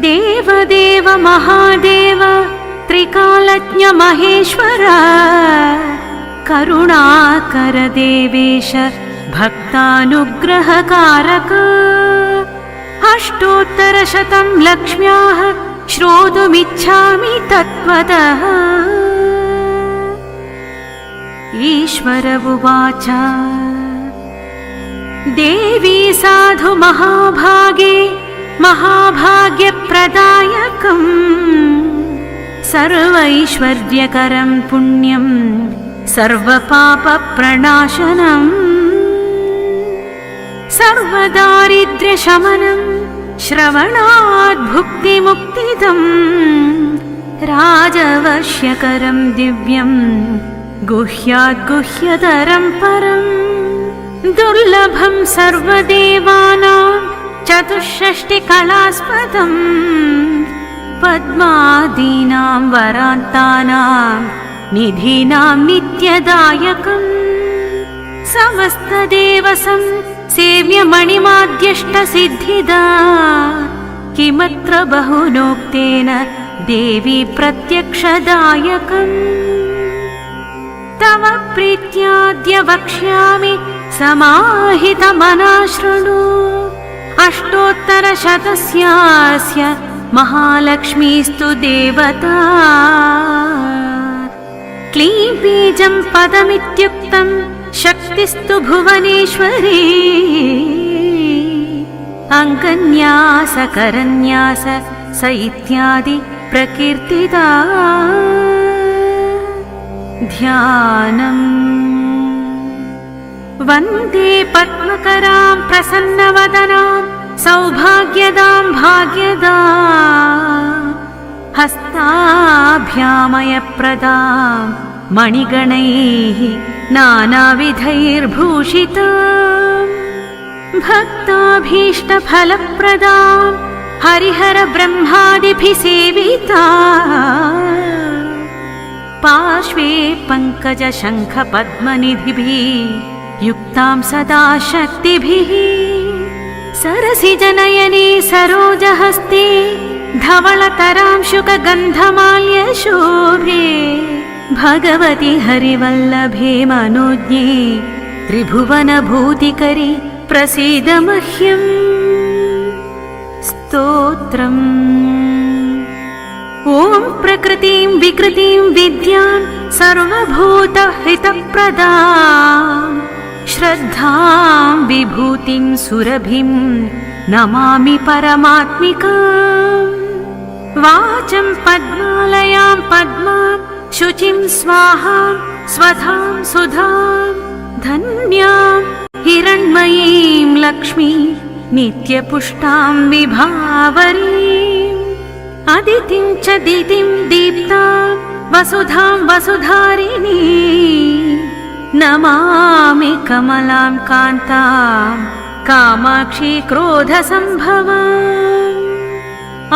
देवदेव महादेव त्रिकालज्ञ महेश्वर करुणाकर देवेश भक्तानुग्रहकारक अष्टोत्तरशतं लक्ष्म्याः श्रोतुमिच्छामि तत्त्वतः। ईश्वर उवाच देवी साधु महाभागे महाभाग्यप्रदायकम् सर्वैश्वर्यकरं पुण्यं सर्वपापप्रणाशनम् सर्वदारिद्र्यशमनं श्रवणात् भुक्तिमुक्तिदम् राजवश्यकरं दिव्यं गुह्यात् गुह्यतरं परम् दुर्लभं सर्वदेवानां चतुष्षष्टिकलास्पदम् पद्मादीनां वरान्तानां निधीनां नित्यदायकम् समस्तदेवसं सेव्यमणिमाद्यष्टसिद्धिदा किमत्र बहुनोक्तेन देवी प्रत्यक्षदायकम् तव प्रीत्याद्य वक्ष्यामि समाहितमना शृणु अष्टोत्तरशतस्यास्य महालक्ष्मीस्तु देवता क्लीं बीजं पदमित्युक्तं शक्तिस्तु भुवनेश्वरी अङ्गन्यास करन्यास स इत्यादि प्रकीर्तिता ध्यानम् वन्दे पद्मकरां प्रसन्नवदनां सौभाग्यदां भाग्यदां हस्ताभ्यामयप्रदां मणिगणैः नानाविधैर्भूषितां भक्ताभीष्टफलप्रदां हरिहरब्रह्मादिभिः सेविता पार्श्वे पङ्कजशङ्खपद्मनिधिभिः युक्तां सदा शक्तिभिः सरसिजनयने सरोजहस्ते धवलतरां शुकगन्धमाल्यशोभे भगवति हरिवल्लभे मनोज्ञे त्रिभुवनभूतिकरि प्रसीद मह्यम् स्तोत्रम् ॐ प्रकृतिं विकृतिं विद्यां सर्वभूतहितप्रदां श्रद्धां विभूतिं सुरभिं नमामि परमात्मिकां वाचं पद्मालयां पद्मां शुचिं स्वाहां स्वधां सुधां धन्यां हिरण्मयीं लक्ष्मीं नित्यपुष्टां विभावरीम् अदितिं च दितिं दीप्तां वसुधां वसुधारिणी नमामि कमलां कान्तां कामाक्षी क्रोधसम्भवाम्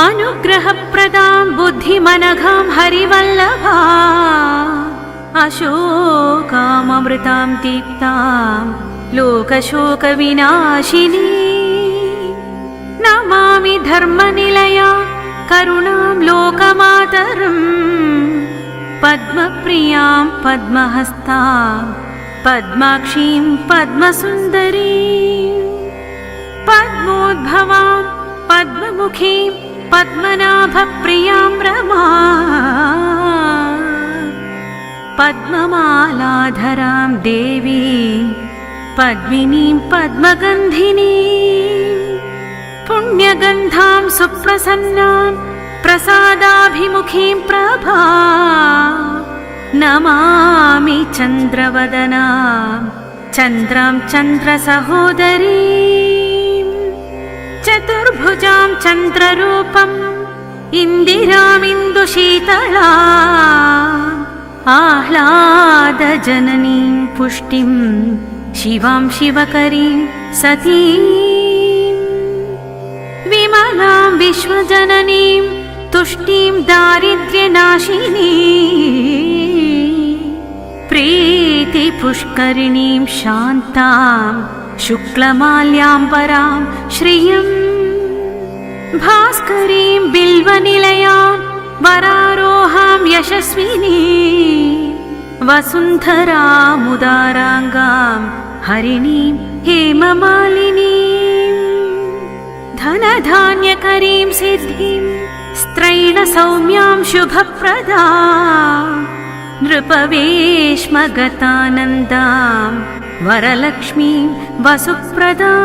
अनुग्रहप्रदां बुद्धिमनघां हरिवल्लभा अशोकामृतां दीप्तां लोकशोकविनाशिनी नमामि धर्मनिलयां करुणां लोकमातरम् पद्मप्रियां पद्महस्तां पद्माक्षीं पद्मसुन्दरीं पद्मोद्भवां पद्ममुखीं पद्मनाभप्रियां रमा पद्ममालाधरां देवीं पद्मिनीं पद्मगन्धिनीं पुण्यगन्धां सुप्रसन्नां प्रसादाभिमुखीं प्रभा नमामि चन्द्रवदनां चन्द्रां चन्द्रसहोदरीं चतुर्भुजां चन्द्ररूपम् इन्दिरामिन्दुशीतलाम् आह्लादजननीं पुष्टिं शिवां शिवकरीं सतीं विमलां विश्वजननीं तुष्टिं दारिद्र्यनाशिनी प्रीतिपुष्करिणीं शान्तां शुक्लमाल्याम्बरां श्रियं भास्करीं बिल्वनिलयां वरारोहां यशस्विनी वसुन्धरामुदाराङ्गां हरिणीं हेममालिनीं धनधान्यकरीं सिद्धिं स्त्रैणसौम्यां शुभप्रदा नृपवेश्मगतानन्दां वरलक्ष्मीं वसुप्रदां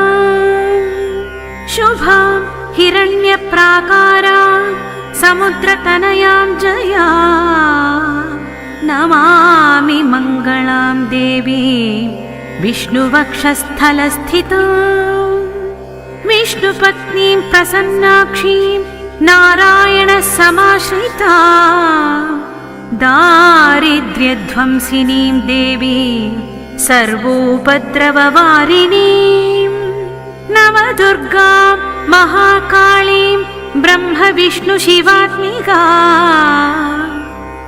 शुभां हिरण्यप्राकारां समुद्रतनयां जया नमामि मङ्गलां देवीं विष्णुवक्षस्थलस्थितां विष्णुपत्नीं प्रसन्नाक्षीं नारायणसमाश्रितां दारिद्र्यध्वंसिनीं देवीं सर्वोपद्रववारिणीं नवदुर्गां महाकालीं ब्रह्मविष्णुशिवात्मिका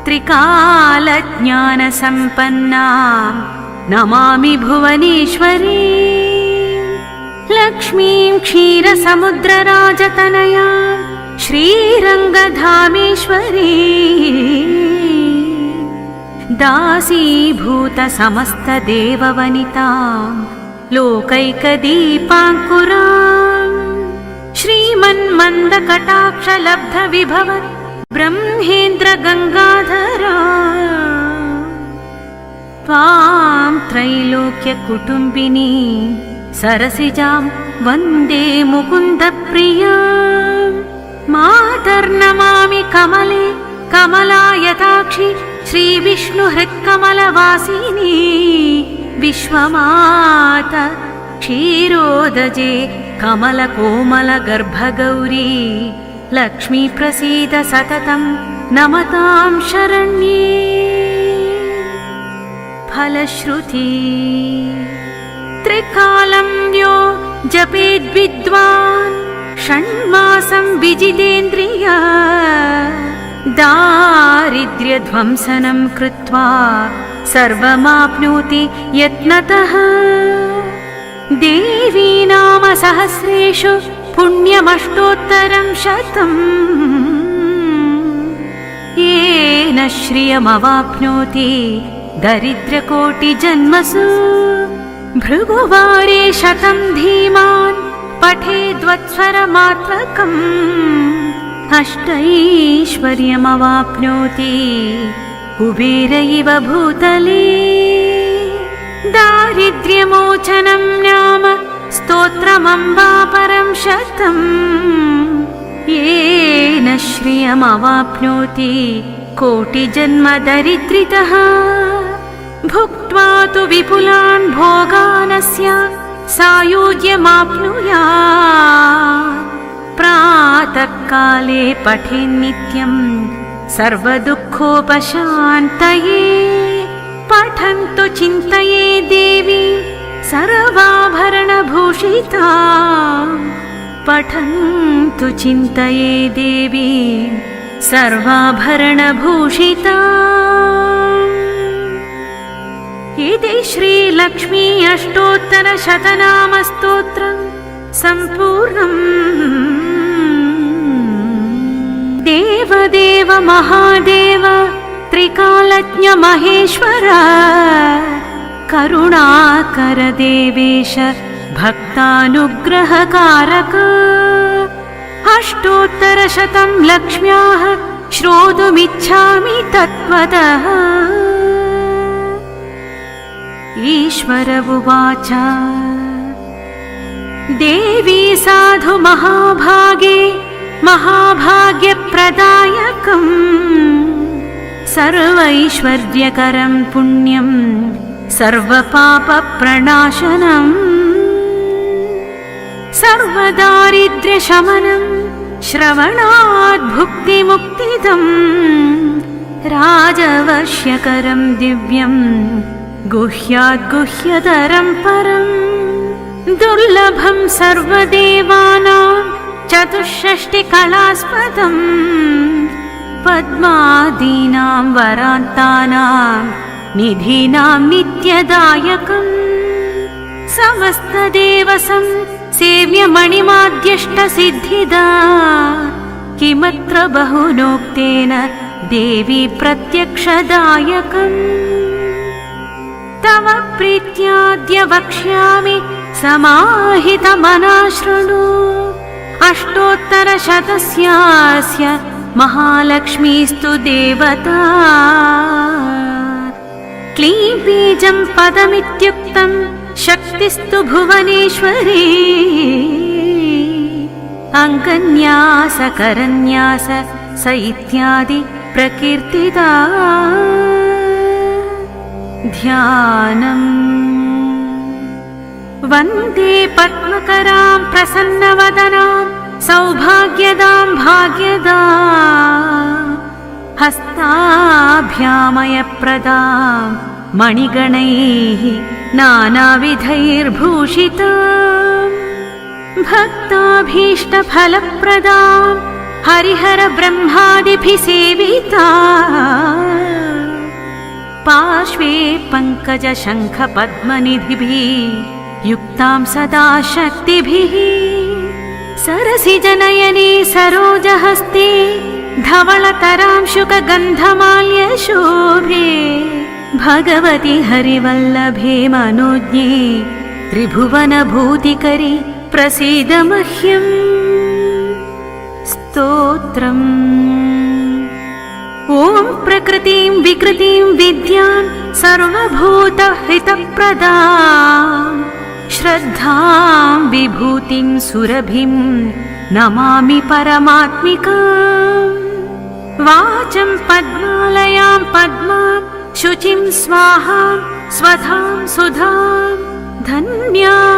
त्रिकालज्ञानसम्पन्नां नमामि भुवनेश्वरीं लक्ष्मीं क्षीरसमुद्रराजतनयां श्रीरङ्गधामेश्वरी दासीभूतसमस्तदेववनितां लोकैकदीपाङ्कुरां श्रीमन्मन्दकटाक्षलब्धविभव ब्रह्मेन्द्रगङ्गाधरा त्वां त्रैलोक्यकुटुम्बिनी सरसिजां वन्दे मुकुन्दप्रियां मातर्नमामि कमले कमलायताक्षि श्रीविष्णुहृत्कमलवासिनी विश्वमाता क्षीरोदजे कमलकोमलगर्भगौरी लक्ष्मी प्रसीद सततं नमतां शरण्ये फलश्रुति त्रिकालं यो जपेद्विद्वान् षण्मासं विजितेन्द्रिया दारिद्र्यध्वंसनं कृत्वा सर्वमाप्नोति यत्नतः देवी नाम सहस्रेषु पुण्यमष्टोत्तरं शतम् येन श्रियमवाप्नोति दरिद्रकोटिजन्मसु भृगुवारे शतं धीमान् पठेद्वत्सरमात्रकम् अष्टैश्वर्यमवाप्नोति कुबेर इव भूतले दारिद्र्यमोचनं नाम स्तोत्रमम्बा परं शतम् येन श्रियमवाप्नोति कोटिजन्मदरिद्रितः भुक्त्वा तु विपुलान् भोगानस्य सायुज्यमाप्नुयात् प्रातःकाले पठेन्नित्यं सर्वदुःखोपशान्तये पठन्तु चिन्तये देवी सर्वाभरणभूषिता पठन्तु चिन्तये देवी सर्वाभरणभूषिता इति श्रीलक्ष्मी अष्टोत्तरशतनामस्तोत्रं सम्पूर्णम् देवदेव महादेव त्रिकालज्ञ महेश्वर करुणाकर देवेश भक्तानुग्रहकारक अष्टोत्तरशतं लक्ष्म्याः श्रोतुमिच्छामि तत्त्वतः ईश्वर उवाच देवी साधु महाभागे महाभाग्यप्रदायकम् सर्वैश्वर्यकरं पुण्यं सर्वपापप्रणाशनम् सर्वदारिद्र्यशमनं श्रवणात् भुक्तिमुक्तिदम् राजवश्यकरं दिव्यं गुह्यात् गुह्यतरं परम् दुर्लभं सर्वदेवानां चतुष्षष्टिकलास्पदम् पद्मादीनां वरान्तानां निधीनां नित्यदायकम् समस्तदेवसं सेव्यमणिमाद्यष्टसिद्धिदा किमत्र बहुनोक्तेन देवी प्रत्यक्षदायकम् तव प्रीत्याद्य वक्ष्यामि समाहितमना शृणु अष्टोत्तरशतस्यास्य महालक्ष्मीस्तु देवता क्लीं बीजं पदमित्युक्तं शक्तिस्तु भुवनेश्वरी अङ्गन्यास करन्यास स इत्यादि प्रकीर्तिता ध्यानम् वन्दे पद्मकरां प्रसन्नवदनां सौभाग्यदां भाग्यदा हस्ताभ्यामयप्रदां मणिगणैः नानाविधैर्भूषितां भक्ताभीष्टफलप्रदां हरिहरब्रह्मादिभिः सेविता पार्श्वे पङ्कजशङ्खपद्मनिधिभिः युक्तां सदा शक्तिभिः सरसिजनयने सरोजहस्ते धवलतरां शुकगन्धमाल्यशोभे भगवति हरिवल्लभे मनोज्ञे त्रिभुवनभूतिकरि प्रसीद मह्यम् स्तोत्रम् ॐ प्रकृतिं विकृतिं विद्यां सर्वभूतहितप्रदां श्रद्धां विभूतिं सुरभिं नमामि परमात्मिकां वाचं पद्मालयां पद्मां शुचिं स्वाहां स्वधां सुधां धन्यां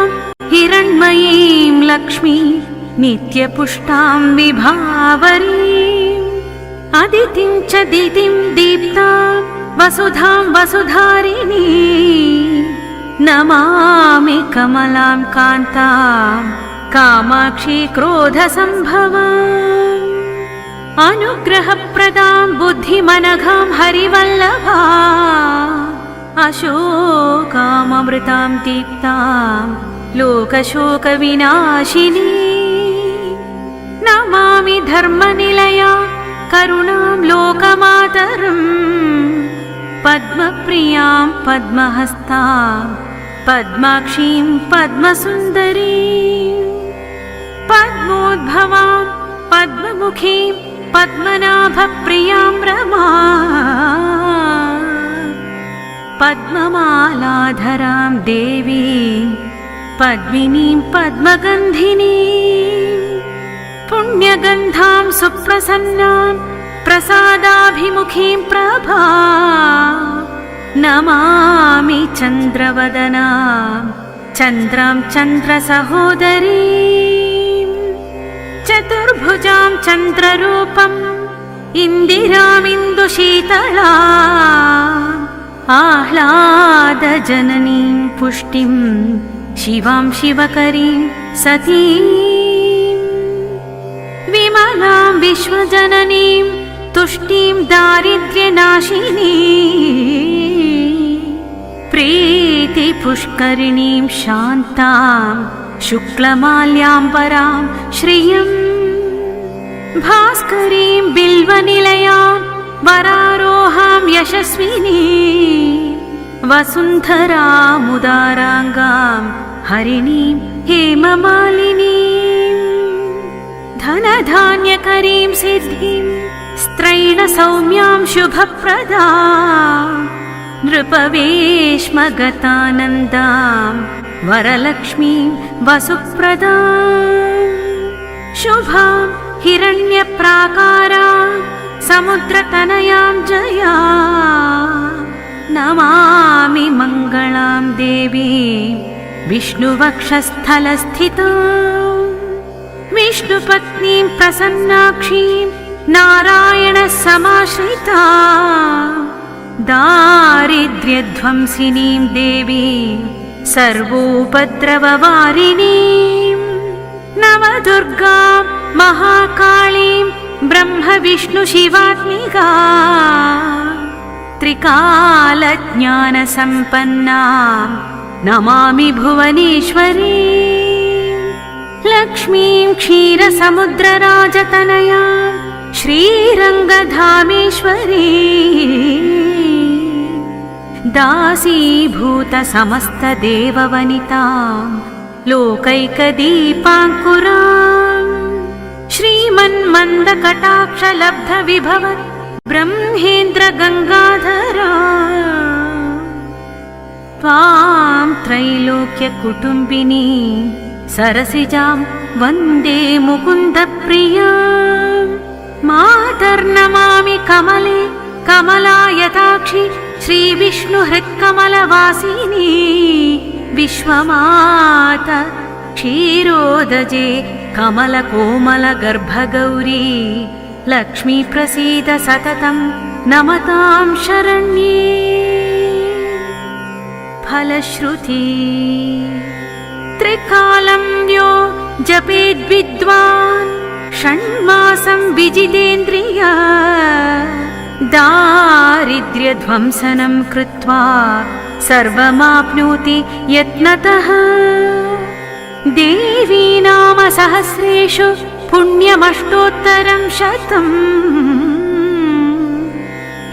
हिरण्मयीं लक्ष्मीं नित्यपुष्टां विभावरीम् अदितिं च दितिं दीप्तां वसुधां वसुधारिणी नमामि कमलां कान्तां कामाक्षी क्रोधसम्भवाम् अनुग्रहप्रदां बुद्धिमनघां हरिवल्लभा अशोकामृतां दीप्तां लोकशोकविनाशिनी नमामि धर्मनिलया करुणां लोकमातरम् पद्मप्रियां पद्महस्तां पद्माक्षीं पद्मसुन्दरीं पद्मोद्भवां पद्ममुखीं पद्मनाभप्रियां रमा पद्ममालाधरां देवीं पद्मिनीं पद्मगन्धिनीं पुण्यगन्धां सुप्रसन्नां प्रसादाभिमुखीं प्रभा नमामि चन्द्रवदनां चन्द्रां चन्द्रसहोदरीं चतुर्भुजां चन्द्ररूपम् इन्दिरामिन्दुशीतला आह्लादजननीं पुष्टिं शिवां शिवकरीं सतीं विमलां विश्वजननीं तुष्टिं दारिद्र्यनाशिनी प्रीतिपुष्करिणीं शान्तां शुक्लमाल्याम्बरां श्रियं भास्करीं बिल्वनिलयां वरारोहां यशस्विनी वसुन्धरामुदाराङ्गां हरिणीं हेममालिनीं धनधान्यकरीं सिद्धिं स्त्रैणसौम्यां शुभप्रदां नृपवेश्मगतानन्दां वरलक्ष्मीं वसुप्रदां शुभां हिरण्यप्राकारां समुद्रतनयां जया नमामि मङ्गलां देवीं विष्णुवक्षस्थलस्थितां विष्णुपत्नीं प्रसन्नाक्षीं नारायणसमाश्रितां दारिद्र्यध्वंसिनीं देवीं सर्वोपद्रववारिणीं नवदुर्गां महाकालीं ब्रह्मविष्णुशिवात्मिका त्रिकालज्ञानसम्पन्नां नमामि भुवनेश्वरीं लक्ष्मीं क्षीरसमुद्रराजतनया श्रीरङ्गधामेश्वरी दासीभूतसमस्तदेववनिता लोकैकदीपाङ्कुरा श्रीमन्मन्दकटाक्षलब्धविभव ब्रह्मेन्द्रगङ्गाधरा त्वां त्रैलोक्यकुटुम्बिनी सरसिजां वन्दे मुकुन्दप्रिया मातर्नमामि कमले कमलायताक्षि श्रीविष्णुहृत्कमलवासिनी विश्वमाता क्षीरोदजे कमलकोमलगर्भगौरी लक्ष्मी प्रसीद सततं नमतां शरण्ये फलश्रुति त्रिकालं यो जपेद्विद्वान् षण्मासं विजितेन्द्रिया दारिद्र्यध्वंसनं कृत्वा सर्वमाप्नोति यत्नतः देवी नाम सहस्रेषु पुण्यमष्टोत्तरं शतम्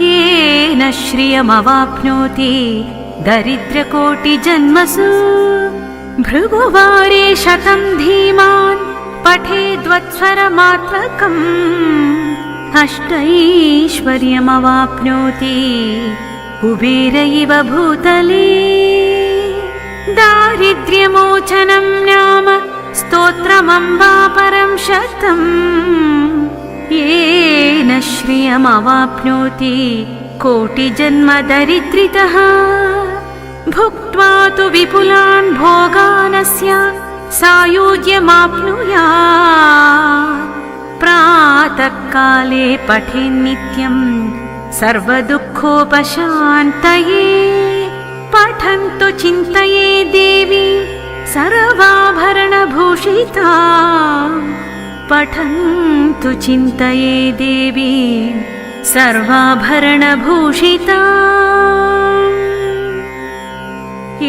येन श्रियमवाप्नोति दरिद्रकोटिजन्मसु भृगुवारे शतं धीमान् पठेद्वत्सरमात्रकम् अष्टैश्वर्यमवाप्नोति कुबेर इव भूतले दारिद्र्यमोचनं नाम स्तोत्रमम्बापरं शतम् येन श्रियमवाप्नोति कोटिजन्म दरिद्रितः भुक्त्वा तु विपुलान् भोगानस्य सायुज्यमाप्नुयात् प्रातःकाले पठेन्नित्यं सर्वदुःखोपशान्तये पठन्तु चिन्तये देवी सर्वाभरणभूषिता पठन्तु चिन्तये देवी सर्वाभरणभूषिता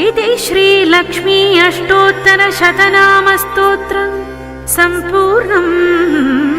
इति श्रीलक्ष्मी अष्टोत्तरशतनामस्तोत्रं सम्पूर्णम्।